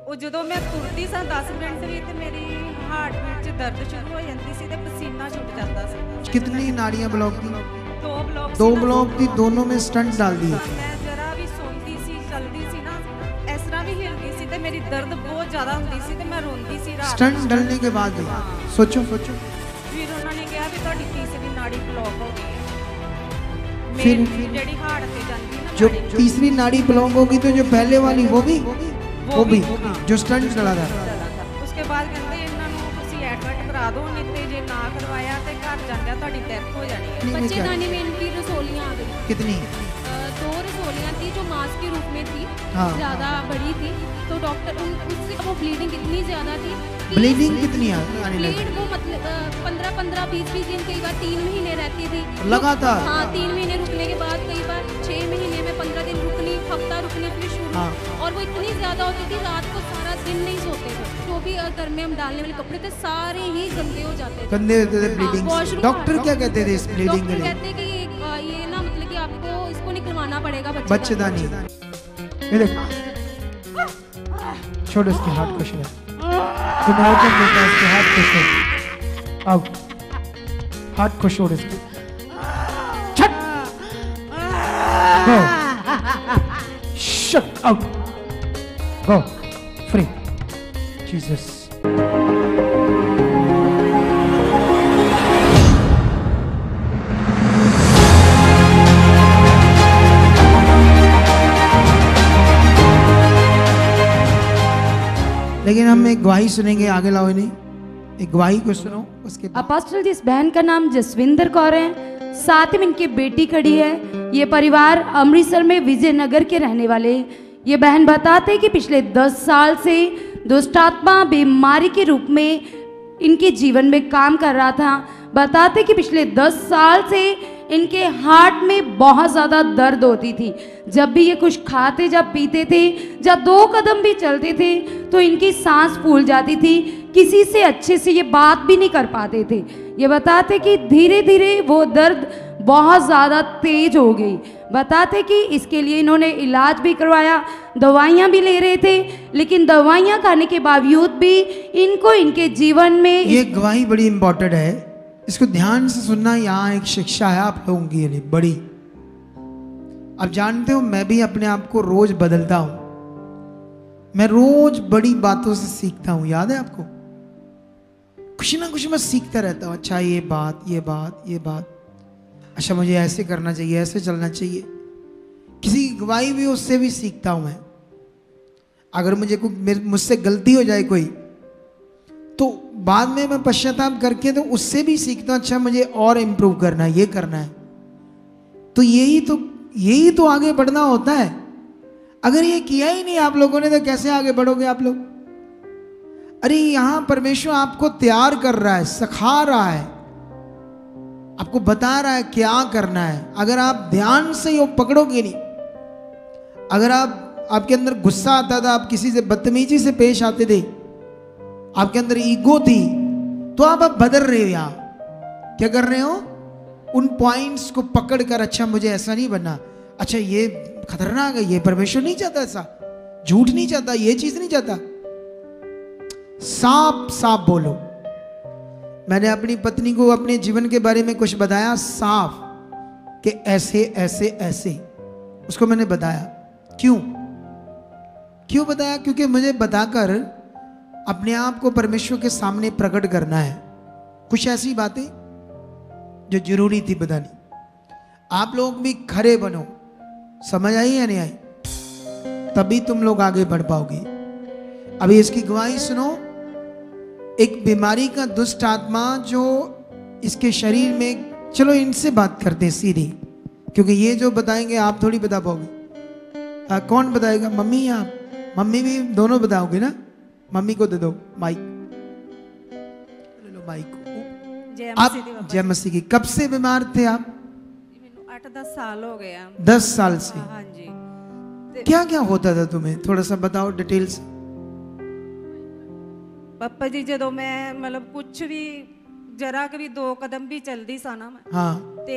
ਉਹ ਜਦੋਂ ਮੈਂ ਤੁਰਦੀ ਸਾਂ 10 ਮਿੰਟ ਵੀ ਤੇ ਮੇਰੀ ਹਾਰਟ ਬੀਟ 'ਚ ਦਰਦ ਸ਼ੁਰੂ ਹੋ ਜਾਂਦੀ ਸੀ ਤੇ ਪਸੀਨਾ छूट जाता ਸੀ। कितनी नाड़ियां ब्लॉक थी? 2 ब्लॉक थी, दोनों में स्टंट डाल दिए। मैं जरा भी सोती सी चलती सी ना इस तरह भी हिलती सी ते मेरी दर्द बहुत ज़्यादा होती सी ते मैं रोंदी सी रात। स्टंट डलने के बाद सोचो फिर उन्होंने कहा भी ਤੁਹਾਡੀ तीसरी नाड़ी ब्लॉक हो गई है। फिर जेडी हार्ट पे जाती ना जो तीसरी नाड़ी ब्लॉक होगी तो जो पहले वाली वो भी जो स्टंट चला था। उसके बाद कहते ਇਹਨਾਂ ਨੂੰ ਤੁਸੀਂ ਐਡਮਿਟ ਕਰਾ ਦਿਓ ਨਹੀਂ ਤੇ ਜੇ ਨਾ करवाया तो घर जाकर ਤੁਹਾਡੀ डेथ हो जानी है। बच्चेदानी में इनकी रसोलियाँ आ गई। कितनी? 2 रसोलियाँ थी जो मांस के रूप में थी। हाँ। ज़्यादा बड़ी थी तो डॉक्टर उससे वो ब्लीडिंग इतनी ज़्यादा थी। ब्लीडिंग कितनी आने लगी? ब्लीड वो मतलब 15-15 20-20 दिन कई बार 3 महीने रहती थी लगातार। हाँ 3 महीने रुकने के बाद कई बार 6 महीने में 15 दिन रुकनी, हफ्ता रुकने फिर शुरू। हाँ। और वो इतनी ज़्यादा होती थी रात को सारा दिन नहीं सोते थे। जो भी घर में हम डालने वाले कपड़े थे सारे ही गंदे हो जाते थे। गंदे होते थे ब्लीडिंग से। डॉक्टर क्या कहते थे इस ब्लीडिंग के लिए? कहते कि ये ना मतलब कि आपको इसको निकलवाना पड़ेगा बच्चेदानी। ये देख छोड़ इसके हाथ को छोड़। तुम्हें और देता है इसके हाथ को छोड़। अब हाथ को छोड़ इसके। छट। Go. Shut up. Go. Free. Jesus. लेकिन हम एक गवाही सुनेंगे, आगे लाओ इन्हें, एक गवाही को सुनो उसके बाद। अपोस्टल जी, इस बहन का नाम जसविंदर कौर है, साथ में इनकी बेटी खड़ी है। ये परिवार अमृतसर में विजयनगर के रहने वाले। ये बहन बताते हैं कि पिछले 10 साल से दुष्ट आत्मा बीमारी के रूप में इनके जीवन में काम कर रहा था। बताते कि पिछले 10 साल से इनके हार्ट में बहुत ज़्यादा दर्द होती थी। जब भी ये कुछ खाते, जब पीते थे, जब 2 कदम भी चलते थे तो इनकी सांस फूल जाती थी। किसी से अच्छे से ये बात भी नहीं कर पाते थे। ये बताते कि धीरे धीरे वो दर्द बहुत ज़्यादा तेज हो गई। बताते कि इसके लिए इन्होंने इलाज भी करवाया, दवाइयाँ भी ले रहे थे, लेकिन दवाइयाँ खाने के बावजूद भी इनको इनके जीवन में ये गवाही बड़ी इंपॉर्टेंट है, इसको ध्यान से सुनना। यहाँ एक शिक्षा है आप लोगों के लिए बड़ी। आप जानते हो मैं भी अपने आप को रोज बदलता हूं। मैं रोज बड़ी बातों से सीखता हूं। याद है आपको? कुछ ना कुछ मैं सीखता रहता हूं। अच्छा ये बात, ये बात, ये बात, अच्छा मुझे ऐसे करना चाहिए, ऐसे चलना चाहिए। किसी की गवाही भी उससे भी सीखता हूं मैं। अगर मुझसे गलती हो जाए कोई तो बाद में मैं पश्चाताप करके तो उससे भी सीखता हूं। अच्छा मुझे और इम्प्रूव करना है, ये करना है। तो यही तो आगे बढ़ना होता है। अगर ये किया ही नहीं आप लोगों ने तो कैसे आगे बढ़ोगे आप लोग? अरे यहां परमेश्वर आपको तैयार कर रहा है, सिखा रहा है, आपको बता रहा है क्या करना है। अगर आप ध्यान से ये पकड़ोगे नहीं, अगर आपके अंदर गुस्सा आता था, आप किसी से बदतमीजी से पेश आते थे, आपके अंदर ईगो थी, तो आप अब बदल रहे हो। यहां क्या कर रहे हो? उन पॉइंट्स को पकड़कर, अच्छा मुझे ऐसा नहीं बनना, अच्छा ये खतरनाक है, ये परमेश्वर नहीं चाहता, ऐसा झूठ नहीं चाहता, ये चीज नहीं चाहता। साफ साफ बोलो। मैंने अपनी पत्नी को अपने जीवन के बारे में कुछ बताया साफ कि ऐसे ऐसे ऐसे, उसको मैंने बताया। क्यों बताया? क्योंकि मुझे बताकर अपने आप को परमेश्वर के सामने प्रकट करना है। कुछ ऐसी बातें जो जरूरी थी बतानी। आप लोग भी खरे बनो। समझ आई या नहीं आई? तभी तुम लोग आगे बढ़ पाओगे। अभी इसकी गवाही सुनो। एक बीमारी का दुष्ट आत्मा जो इसके शरीर में, चलो इनसे बात करते हैं सीधी, क्योंकि ये जो बताएंगे आप थोड़ी बता पाओगे। कौन बताएगा? मम्मी या आप? मम्मी भी दोनों बताओगे ना? मम्मी को दे दो माइक, ले लो माइक। आप जय मसीह की। कब से बीमार थे आप? 8-10 साल हो गए। 10 साल से? हाँ जी। क्या क्या होता था तुम्हें? थोड़ा सा बताओ डिटेल से। पापा जी ਜਦੋਂ ਮੈਂ ਮਤਲਬ ਕੁਝ ਵੀ ਜਰਾ ਕਿ ਵੀ 2 ਕਦਮ ਵੀ ਚਲਦੀ ਸਾਂ ਨਾ ਮੈਂ, हाँ ਤੇ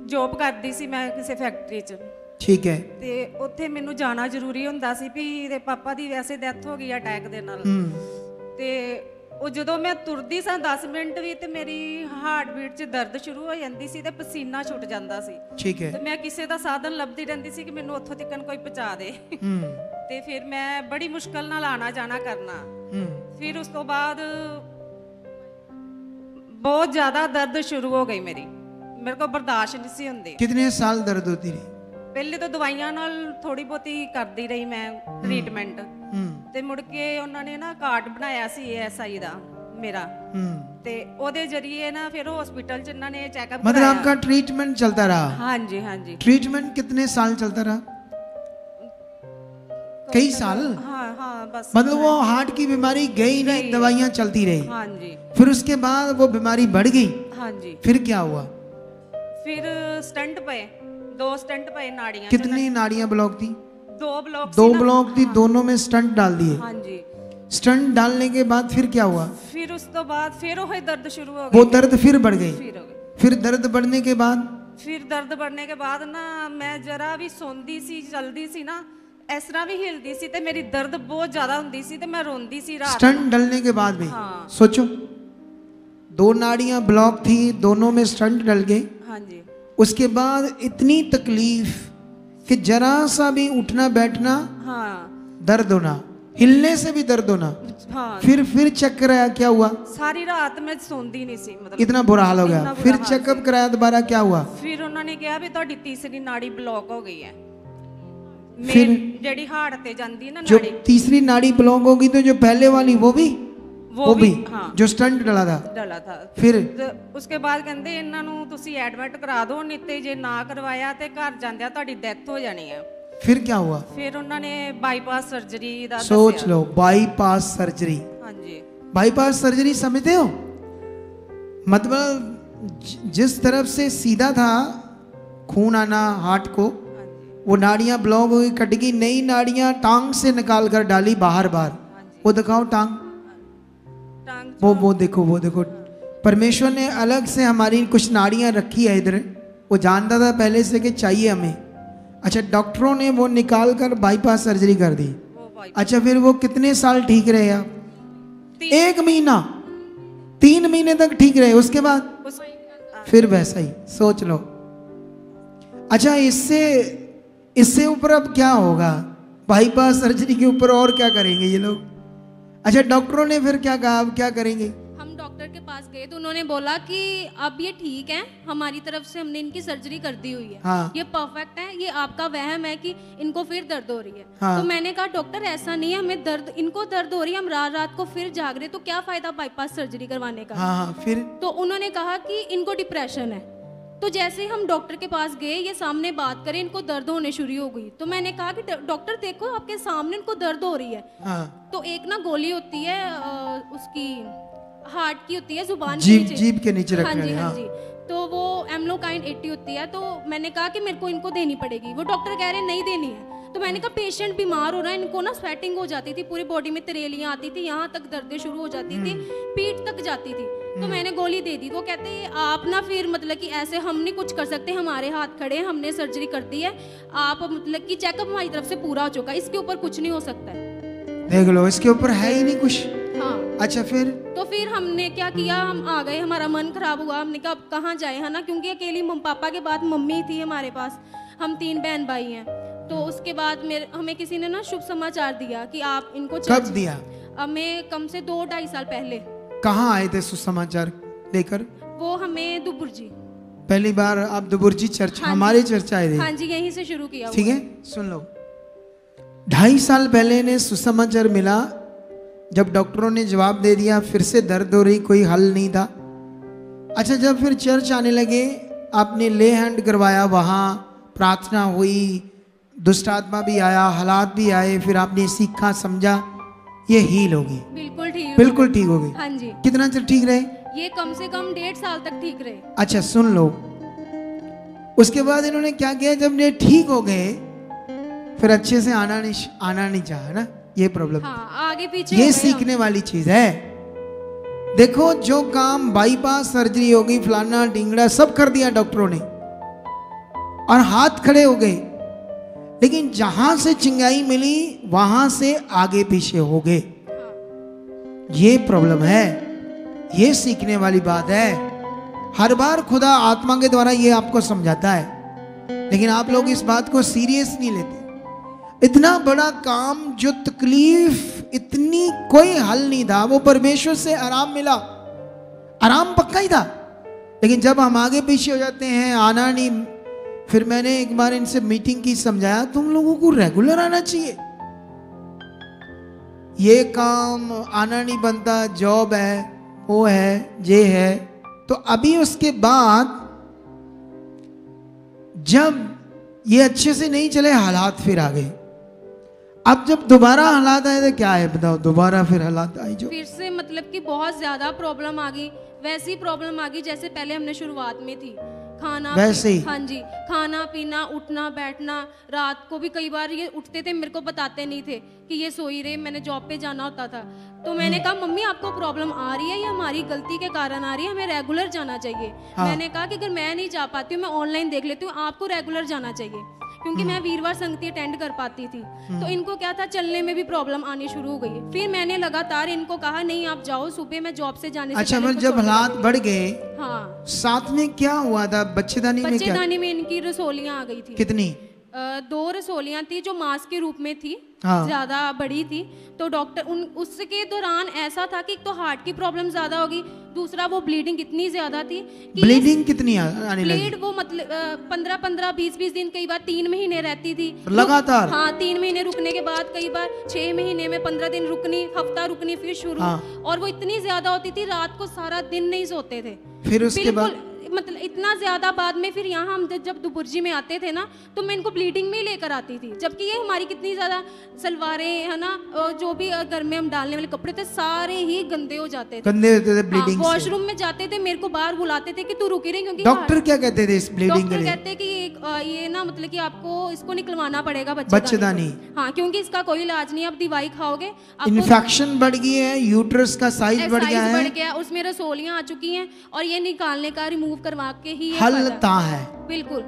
ਜੌਬ ਕਰਦੀ ਸੀ ਮੈਂ ਕਿਸੇ ਫੈਕਟਰੀ 'ਚ। ठीक है। ਤੇ ਉੱਥੇ ਮੈਨੂੰ ਜਾਣਾ ਜ਼ਰੂਰੀ ਹੁੰਦਾ ਸੀ ਵੀ ਇਹਦੇ ਪਾਪਾ ਦੀ ਵੈਸੇ ਡੈਥ ਹੋ ਗਈ ਅਟੈਕ ਦੇ ਨਾਲ। ਤੇ ਉਹ ਜਦੋਂ ਮੈਂ ਤੁਰਦੀ ਸਾਂ 10 ਮਿੰਟ ਵੀ ਤੇ ਮੇਰੀ ਹਾਰਟ ਬੀਟ 'ਚ ਦਰਦ ਸ਼ੁਰੂ ਹੋ ਜਾਂਦੀ ਸੀ ਤੇ ਪਸੀਨਾ ਛੁੱਟ ਜਾਂਦਾ ਸੀ। ठीक है। ਤੇ ਮੈਂ ਕਿਸੇ ਦਾ ਸਾਧਨ ਲੱਭਦੀ ਰਹਿੰਦੀ ਸੀ ਕਿ ਮੈਨੂੰ ਉੱਥੋਂ ਤੱਕ ਕੋਈ ਪਹੁੰਚਾ ਦੇ। ਤੇ ਫਿਰ ਮੈਂ ਬੜੀ ਮੁਸ਼ਕਲ ਨਾਲ ਆਣਾ ਜਾਣਾ ਕਰਨਾ। ਫਿਰ ਉਸ ਤੋਂ ਬਾਅਦ बहुत ज्यादा दर्द शुरू हो गई मेरे को बर्दाश्त नहीं सी हुंदी। कितने साल दर्द होती रही? पहले तो दवाइयां नाल थोड़ी बहुती करदी रही मैं ट्रीटमेंट। ते मुड़ के उन्होंने ना कार्ड बनाया सी ASI दा मेरा। ते ओदे जरिए ना फिर हॉस्पिटल च इन्होंने चेकअप मतलब आपका ट्रीटमेंट चलता रहा? हाँ जी हाँ जी। ट्रीटमेंट कितने साल चलता रहा? कई साल? हाँ हाँ बस। मतलब वो हार्ट की बीमारी गई नहीं, दवाइयां चलती रही। हाँ जी। फिर उसके बाद वो बीमारी बढ़ गई। हाँ जी। फिर क्या हुआ? फिर स्टंट पे 2 स्टंट पे नाड़ियां। कितनी नाड़ियां ब्लॉक थी? 2 ब्लॉक। 2 ब्लॉक थी, दोनों में स्टंट डाल दिए। हाँ जी। स्टंट डालने के बाद फिर क्या हुआ? फिर उस तो बाद फिर वही दर्द शुरू हो वो गई। दर्द फिर बढ़ गई। फिर हो गई। फिर दर्द बढ़ने के बाद? फिर दर्द बढ़ने के बाद ना मैं जरा भी सोंदी सी चलदी सी ना इस तरह भी हिलदी सी ते मेरी दर्द बहुत ज्यादा हुंदी सी ते मैं रोंदी सी रात। स्टंट डलने के बाद भी? हाँ। सोचो 2 नाड़ियां ब्लॉक थी, दोनों में स्टंट डल गए। हाँ जी। उसके बाद इतनी तकलीफ कि जरा सा भी उठना बैठना हाँ दर्द होना, हिलने से भी दर्द होना। हाँ। फिर चेक कराया, क्या हुआ? सारी रात मैं सोंदी नहीं सी मतलब इतना बुरा हाल हो गया। इतना बुरा फिर हाल चेकअप कराया दोबारा, क्या हुआ? फिर उन्होंने कहा भी ਤੁਹਾਡੀ तीसरी नाड़ी ब्लॉक हो गई है। फिर जेडी हार्ट ते जांदी ना जो नाड़ी, तीसरी नाड़ी ब्लॉक होगी तो जो पहले वाली वो भी हाँ जो स्टंट डला था डला था। फिर ਤੇ ਉਸਕੇ ਬਾਅਦ ਕਹਿੰਦੇ ਇਹਨਾਂ ਨੂੰ ਤੁਸੀਂ ਐਡਮਿਟ ਕਰਾ ਦਿਓ, ਨਹੀਂ ਤੇ ਜੇ ਨਾ ਕਰਵਾਇਆ ਤੇ ਘਰ ਜਾਂਦਿਆਂ ਤੁਹਾਡੀ ਡੈਥ ਹੋ ਜਾਣੀ ਹੈ। फिर क्या हुआ? ਫਿਰ ਉਹਨਾਂ ਨੇ ਬਾਈਪਾਸ ਸਰਜਰੀ ਦਾ सोच ਦੱਸਿਆ। लो, बाईपास सर्जरी। ਹਾਂਜੀ। बाईपास सर्जरी समझते हो? मतलब जिस तरफ से सीधा था खून आना हार्ट को, वो नाड़ियां ब्लॉक हो गई, कट गई, नई नाड़ियां टांग से निकाल कर डाली बाहर। वो दिखाओ टांग, टांग वो देखो परमेश्वर ने अलग से हमारी कुछ नाड़ियां रखी है इधर। वो जानता था पहले से कि चाहिए हमें। अच्छा, डॉक्टरों ने वो निकाल कर बाईपास सर्जरी कर दी। वो बाई अच्छा, फिर वो कितने साल ठीक रहे आप? 1 महीना, 3 महीने तक ठीक रहे। उसके बाद उस फिर वैसा ही, सोच लो। अच्छा, इससे ऊपर अब क्या होगा? बाईपास सर्जरी के ऊपर और क्या करेंगे ये लोग? अच्छा, डॉक्टरों ने फिर क्या कहा, अब क्या करेंगे? हम डॉक्टर के पास गए तो उन्होंने बोला कि अब ये ठीक है, हमारी तरफ से हमने इनकी सर्जरी कर दी हुई है। हाँ। ये परफेक्ट है, ये आपका वहम है कि इनको फिर दर्द हो रही है। हाँ। तो मैंने कहा डॉक्टर ऐसा नहीं है, हमें दर्द, इनको दर्द हो रही है, हम रात रात को फिर जाग रहे, तो क्या फायदा बाईपास सर्जरी करवाने का? हाँ, फिर तो उन्होंने कहा कि इनको डिप्रेशन है। तो जैसे हम डॉक्टर के पास गए, ये सामने बात करें, इनको दर्द होने शुरू हो गई। तो मैंने कहा कि डॉक्टर देखो आपके सामने इनको दर्द हो रही है। हाँ, तो एक ना गोली होती है उसकी हार्ट की होती है, जुबान जीभ के नीचे हाँ रखने जी वाली, हाँ हाँ। जी। तो वो एम्लोकाइन 80 होती है। तो मैंने कहा कि मेरे को इनको देनी पड़ेगी। वो डॉक्टर कह रहे हैं नहीं देनी है। तो मैंने कहा पेशेंट बीमार हो रहा है, इनको ना स्वेटिंग हो जाती थी, पूरी बॉडी में तरेलियां आती थी, यहाँ तक दर्दें शुरू हो जाती थी, पीठ तक जाती थी। तो मैंने गोली दे दी। तो कहते हैं आप ना फिर मतलब कि ऐसे हम नहीं कुछ कर सकते, हमारे हाथ खड़े हैं, हमने सर्जरी कर दी है, आप मतलब कि चेकअप हमारी तरफ से पूरा हो चुका है, इसके ऊपर कुछ नहीं हो सकता है। देख लो, इसके ऊपर है ही नहीं कुछ। हाँ। अच्छा, फिर तो फिर हमने क्या किया, हम आ गए, हमारा मन खराब हुआ, हमने कहा अब कहाँ जाए, है ना, क्योंकि अकेली पापा के बाद मम्मी थी हमारे पास, हम 3 बहन भाई हैं। तो उसके बाद हमें किसी ने ना शुभ समाचार दिया कि आप इनको कब दिया? हमें कम से 2-2.5 साल पहले। कहाँ आए थे सुसमाचार लेकर? वो हमें दुबुर्जी। पहली बार आप दुबुर्जी चर्च, हाँ हमारे चर्च आए थे? हाँ जी, यहीं से शुरू किया। ठीक है, सुन लो। 2.5 साल पहले ने सुसमाचार मिला, जब डॉक्टरों ने जवाब दे दिया फिर से दर्द हो रही, कोई हल नहीं था। अच्छा, जब फिर चर्च आने लगे, आपने ले हैंड करवाया, वहाँ प्रार्थना हुई, दुष्ट आत्मा भी आया, हालात भी आए, फिर आपने सीखा, समझा, ये हील होगी, बिल्कुल ठीक हो गई। हाँ जी। कितना चल ठीक रहे? ये कम से कम 1.5 साल तक ठीक रहे। अच्छा, सुन लो। उसके बाद इन्होंने क्या किया, जब ये ठीक हो गए फिर अच्छे से आना नहीं चाहा ना, ये प्रॉब्लम। हाँ, आगे पीछे ये सीखने वाली चीज है। देखो, जो काम बाईपास सर्जरी हो गई, फलाना ढिंगड़ा सब कर दिया डॉक्टरों ने, और हाथ खड़े हो गए, लेकिन जहां से चिंगाई मिली वहां से आगे पीछे हो गए। ये प्रॉब्लम है, ये सीखने वाली बात है। हर बार खुदा आत्मा के द्वारा ये आपको समझाता है, लेकिन आप लोग इस बात को सीरियस नहीं लेते। इतना बड़ा काम, जो तकलीफ इतनी, कोई हल नहीं था, वो परमेश्वर से आराम मिला, आराम पक्का ही था। लेकिन जब हम आगे पीछे हो जाते हैं, आना नहीं। फिर मैंने एक बार इनसे मीटिंग की, समझाया तुम लोगों को रेगुलर आना चाहिए, ये काम आना नहीं बनता, जॉब है, वो है, ये है। तो अभी उसके बाद जब ये अच्छे से नहीं चले, हालात फिर आ गए। अब जब दोबारा हालात आए तो क्या है बताओ, दोबारा फिर हालात आई जो फिर से मतलब कि बहुत ज्यादा प्रॉब्लम आ गई। वैसी प्रॉब्लम आ गई जैसे पहले हमने शुरुआत में थी। खाना वैसे ही? हाँ जी, खाना पीना, उठना बैठना। रात को भी कई बार ये उठते थे, मेरे को बताते नहीं थे कि ये सोई रहे, मैंने जॉब पे जाना होता था। तो मैंने कहा मम्मी आपको प्रॉब्लम आ रही है, ये हमारी गलती के कारण आ रही है, हमें रेगुलर जाना चाहिए। हाँ। मैंने कहा कि अगर मैं नहीं जा पाती हूँ, मैं ऑनलाइन देख लेती हूँ, आपको रेगुलर जाना चाहिए, क्योंकि मैं वीरवार संगति अटेंड कर पाती थी। तो इनको क्या था, चलने में भी प्रॉब्लम आनी शुरू हो गई। फिर मैंने लगातार इनको कहा नहीं आप जाओ, सुबह मैं जॉब से जाने से अच्छा, पहले फिर जब हालात बढ़ गए, हाँ, साथ में क्या हुआ था? बच्चेदानी में क्या? बच्चेदानी में इनकी रसोलियां आ गई थी। कितनी? 2 रसोलियां थी जो मांस के रूप में थी, हाँ। ज्यादा बड़ी थी। तो डॉक्टर उसके दौरान ऐसा था कि एक तो हार्ट की प्रॉब्लम ज्यादा होगी, दूसरा वो ब्लीडिंग इतनी ज्यादा थी कि ब्लीडिंग कितनी आने लगी? ब्लीड वो मतलब 15-15, 20-20 दिन, कई बार 3 महीने रहती थी लगातार? हाँ, 3 महीने रुकने के बाद कई बार 6 महीने में 15 दिन रुकनी, हफ्ता रुकनी, फिर शुरू। हाँ। और वो इतनी ज्यादा होती थी, रात को सारा दिन नहीं सोते थे। फिर उसके बाद मतलब इतना ज्यादा बाद में फिर यहाँ हम जब दुबुर्जी में आते थे ना, तो मैं इनको ब्लीडिंग में ही लेकर आती थी। जबकि ये हमारी कितनी ज्यादा सलवारें है ना, जो भी घर में हम डालने वाले कपड़े थे, सारे ही गंदे हो जाते थे, गंदे होते थे ब्लीडिंग से। वॉशरूम में जाते थे, मेरे को बाहर बुलाते थे कि तू रुकी रही, क्योंकि डॉक्टर क्या कहते थे इस ब्लीडिंग के डॉक्टर लिए? कहते कि ये ना मतलब कि आपको इसको निकलवाना पड़ेगा बच्चेदानी। हाँ, क्योंकि इसका कोई इलाज नहीं, आप दवाई खाओगे, इन्फेक्शन बढ़ गई है, यूट्रस का साइज बढ़ गया है, बढ़ गया, उसमें रसोलियां आ चुकी हैं, और ये निकालने का, रिमूव करवा के ही हल ता है। बिल्कुल।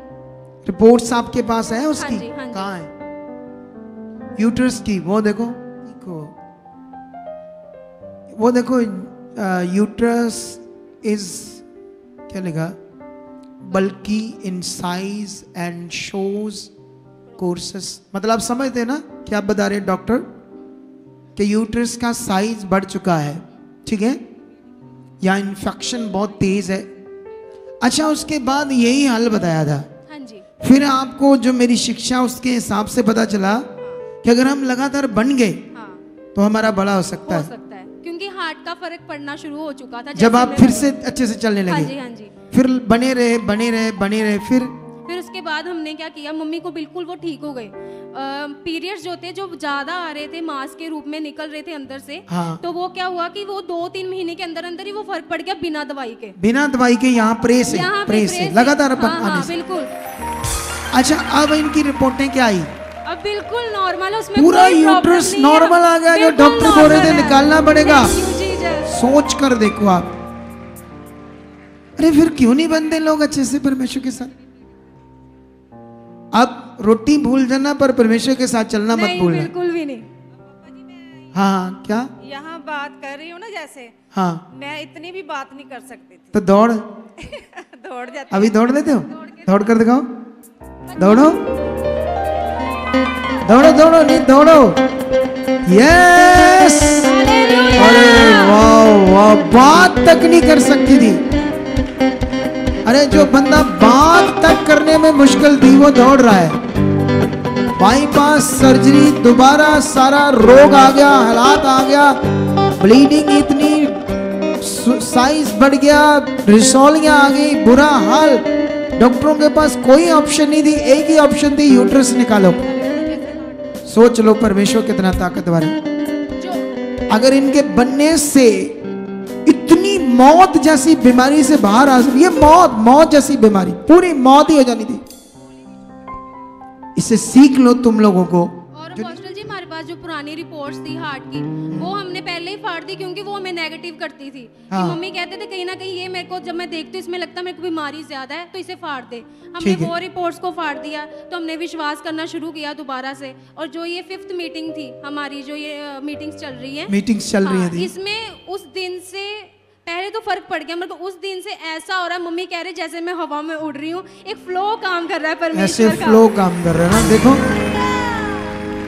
रिपोर्ट्स आपके पास है उसकी? हाँ जी, हाँ जी। कहाँ है यूट्रस की? वो देखो, वो देखो, यूट्रस इज क्या लिखा, बल्कि in size and shows courses. मतलब आप समझते हैं ना क्या आप बता रहे हैं डॉक्टर, कि यूट्रस का साइज बढ़ चुका है, ठीक है, या इन्फेक्शन बहुत तेज है। अच्छा, उसके बाद यही हल बताया था। हाँ जी। फिर आपको जो मेरी शिक्षा, उसके हिसाब से पता चला कि अगर हम लगातार बन गए, हाँ, तो हमारा बड़ा हो सकता है, क्योंकि हार्ट का फर्क पड़ना शुरू हो चुका था जब आप फिर से अच्छे से चलने हाँ लगे। जी, हाँ जी। फिर बने रहे, फिर उसके बाद हमने क्या किया, मम्मी को बिल्कुल वो ठीक हो गए। पीरियड्स जो थे, जो ज्यादा आ रहे थे, मांस के रूप में निकल रहे थे अंदर से, हाँ। तो वो क्या हुआ कि वो 2-3 महीने के अंदर अंदर ही वो फर्क पड़ गया, बिना दवाई के। बिना दवाई के यहाँ प्रे से लगातार हाँ, बिल्कुल। अच्छा, अब इनकी रिपोर्टें क्या आई? अब बिल्कुल नॉर्मल है, उसमें पूरा कोई problem यूट्रस नहीं है। नॉर्मल आ गया, जो बिल्कुल डॉक्टर बोल रहे थे normal है। निकालना पड़ेगा। Thank you, Jesus। सोच कर देखो आप। अरे फिर क्यों नहीं बनते लोग अच्छे से परमेश्वर के साथ? अब रोटी भूल जाना, पर परमेश्वर के साथ चलना मत नहीं, भूलना। बिल्कुल भी नहीं। हाँ, क्या? यहाँ बात कर रही हूँ ना, जैसे हाँ, मैं इतनी भी बात नहीं कर सकती थी। तो दौड़, दौड़ जाती। अभी दौड़ लेते हो? दौड़ कर दिखाओ, दौड़ो, दौड़ो, दौड़ो, नहीं दौड़ो। यस, अरे वाह वाह, बात तक नहीं कर सकती थी। अरे जो बंदा बात तक करने में मुश्किल थी, वो दौड़ रहा है। बाईपास सर्जरी, दोबारा सारा रोग आ गया, हालात आ गया, ब्लीडिंग इतनी, साइज बढ़ गया, रिसोलियां आ गई, बुरा हाल। डॉक्टरों के पास कोई ऑप्शन नहीं थी, एक ही ऑप्शन थी, यूट्रस निकालो। सोच लो परमेश्वर कितना ताकतवर है। अगर इनके बनने से इतनी मौत जैसी बीमारी से बाहर आ, ये मौत जैसी बीमारी, पूरी मौत ही हो जानी थी। इसे सीख लो तुम लोगों को। और हॉस्टल जी, हमारे पास जो पुरानी रिपोर्ट्स थी हार्ट की, वो हमने पहले पहले ही फाड़ दी, क्योंकि वो हमें नेगेटिव करती थी। हाँ। कि मम्मी कहते थे कहीं ना कहीं ये मेरे को जब मैं देखती हूँ इसमें लगता है मेरे को बीमारी ज्यादा है, तो इसे फाड़ दे। हमने ठीक है। वो रिपोर्ट्स को फाड़ दिया, तो हमने विश्वास करना शुरू किया दोबारा से। और जो ये 5th मीटिंग थी हमारी, जो ये मीटिंग्स चल रही है, मीटिंग्स चल रही है, इसमें उस दिन से पहले तो फर्क पड़ गया, मतलब उस दिन से ऐसा हो रहा है, मम्मी कह रहे जैसे मैं हवा में उड़ रही हूँ, एक फ्लो काम कर रहा है ऐसे परमेश्वर का। फ्लो काम कर रहा है ना। देखो,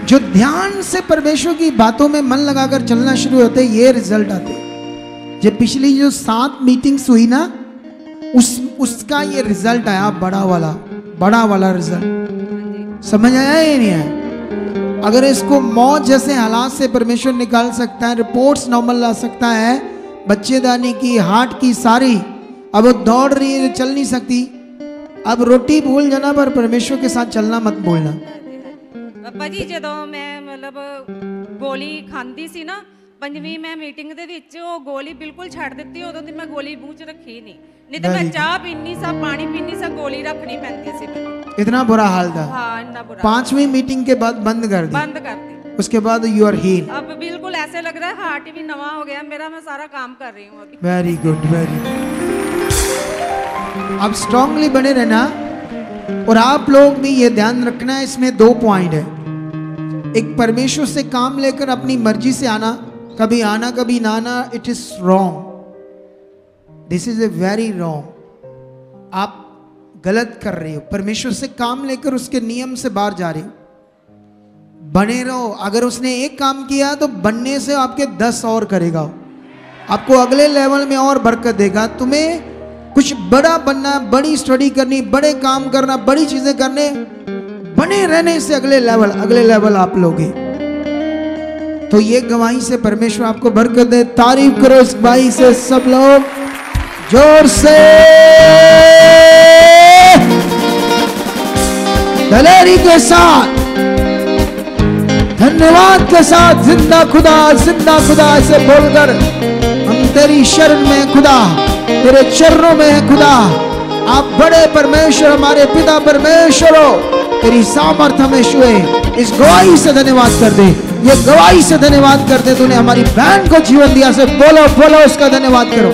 जो ध्यान से परमेश्वर की बातों में मन लगाकर चलना शुरू होते, ये रिजल्ट आते। जब पिछली जो 7 मीटिंग्स हुई ना, उसका ये रिजल्ट आया, बड़ा वाला रिजल्ट। समझ आया ये नहीं है? अगर इसको मौत जैसे हालात से परमेश्वर निकाल सकता है, रिपोर्ट्स नॉर्मल ला सकता है, बच्चेदानी की, हार्ट की सारी, अब वो दौड़ रही है, चल नहीं सकती, अब रोटी भूल जाना, पर परमेश्वर के साथ चलना मत भूलना। ਪਾਪਾ ਜੀ ਜਦੋਂ ਮੈਂ ਮਤਲਬ ਗੋਲੀ ਖਾਂਦੀ ਸੀ ਨਾ, 5ਵੀਂ ਮੈਂ ਮੀਟਿੰਗ ਦੇ ਵਿੱਚ ਉਹ ਗੋਲੀ ਬਿਲਕੁਲ ਛੱਡ ਦਿੱਤੀ। ਉਦੋਂ ਦੀ ਮੈਂ ਗੋਲੀ ਮੂੰਹ 'ਚ ਰੱਖੀ ਨਹੀਂ ਤਾਂ ਮੈਂ ਚਾਹ ਪੀਣੀ ਸਾਂ, ਪਾਣੀ ਪੀਣੀ ਸਾਂ, ਗੋਲੀ ਰੱਖਣੀ ਪੈਂਦੀ ਸੀ ਮੈਨੂੰ। इतना बुरा हाल था। हाँ, इतना बुरा। 5वीं मीटिंग के बाद बंद कर दी। बंद कर दी। उसके बाद यू आर हील। अब बिल्कुल ऐसे लग रहा है हार्ट भी नवा हो गया मेरा, मैं सारा काम कर रही हूँ अभी। Very good, very good. अब स्ट्रांगली बने रहना। और आप लोग भी ये ध्यान रखना है, इसमें 2 पॉइंट है। एक, परमेश्वर से काम लेकर अपनी मर्जी से आना, कभी आना कभी ना आना, it is wrong. This is a very wrong. आप गलत कर रहे हो। परमेश्वर से काम लेकर उसके नियम से बाहर जा रहे हो। बने रहो। अगर उसने एक काम किया तो बनने से आपके 10 और करेगा, आपको अगले लेवल में और बरकत देगा। तुम्हें कुछ बड़ा बनना, बड़ी स्टडी करनी, बड़े काम करना, बड़ी चीजें करने, बने रहने से अगले लेवल आप लोगे। तो ये गवाही से परमेश्वर आपको बरकत दे। तारीफ करो इस गवाही से सब लोग जोर से, दलेरी के साथ, धन्यवाद के साथ। जिंदा खुदा ऐसे बोलकर, हम तेरी शरण में खुदा, तेरे चरणों में है खुदा। आप बड़े परमेश्वर, हमारे पिता परमेश्वर हो, तेरी सामर्थ्य में छुए। इस गवाही से धन्यवाद कर दे, ये गवाही से धन्यवाद कर दे। तूने हमारी बहन को जीवन दिया, से बोलो उसका धन्यवाद करो।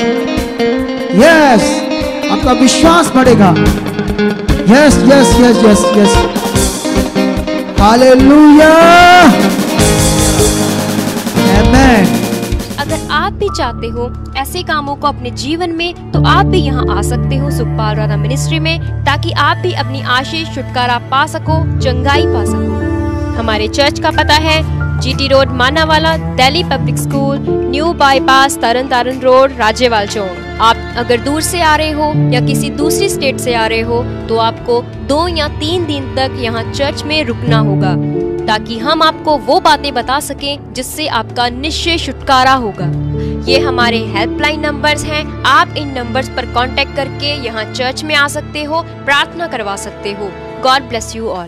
यस, आपका विश्वास बढ़ेगा। Yes yes yes yes yes, hallelujah, amen. अगर आप भी चाहते हो ऐसे कामों को अपने जीवन में, तो आप भी यहाँ आ सकते हो सुखपाल राणा मिनिस्ट्री में, ताकि आप भी अपनी आशीष, छुटकारा पा सको, चंगाई पा सको। हमारे चर्च का पता है GT road, Manawala, Delhi public school, new bypass, Tarn Taran road, Rajyawal Chowk. आप अगर दूर से आ रहे हो या किसी दूसरी स्टेट से आ रहे हो, तो आपको 2 या 3 दिन तक यहाँ चर्च में रुकना होगा, ताकि हम आपको वो बातें बता सकें जिससे आपका निश्चय छुटकारा होगा। ये हमारे हेल्पलाइन नंबर्स हैं। आप इन नंबर्स पर कांटेक्ट करके यहाँ चर्च में आ सकते हो, प्रार्थना करवा सकते हो। God bless you all.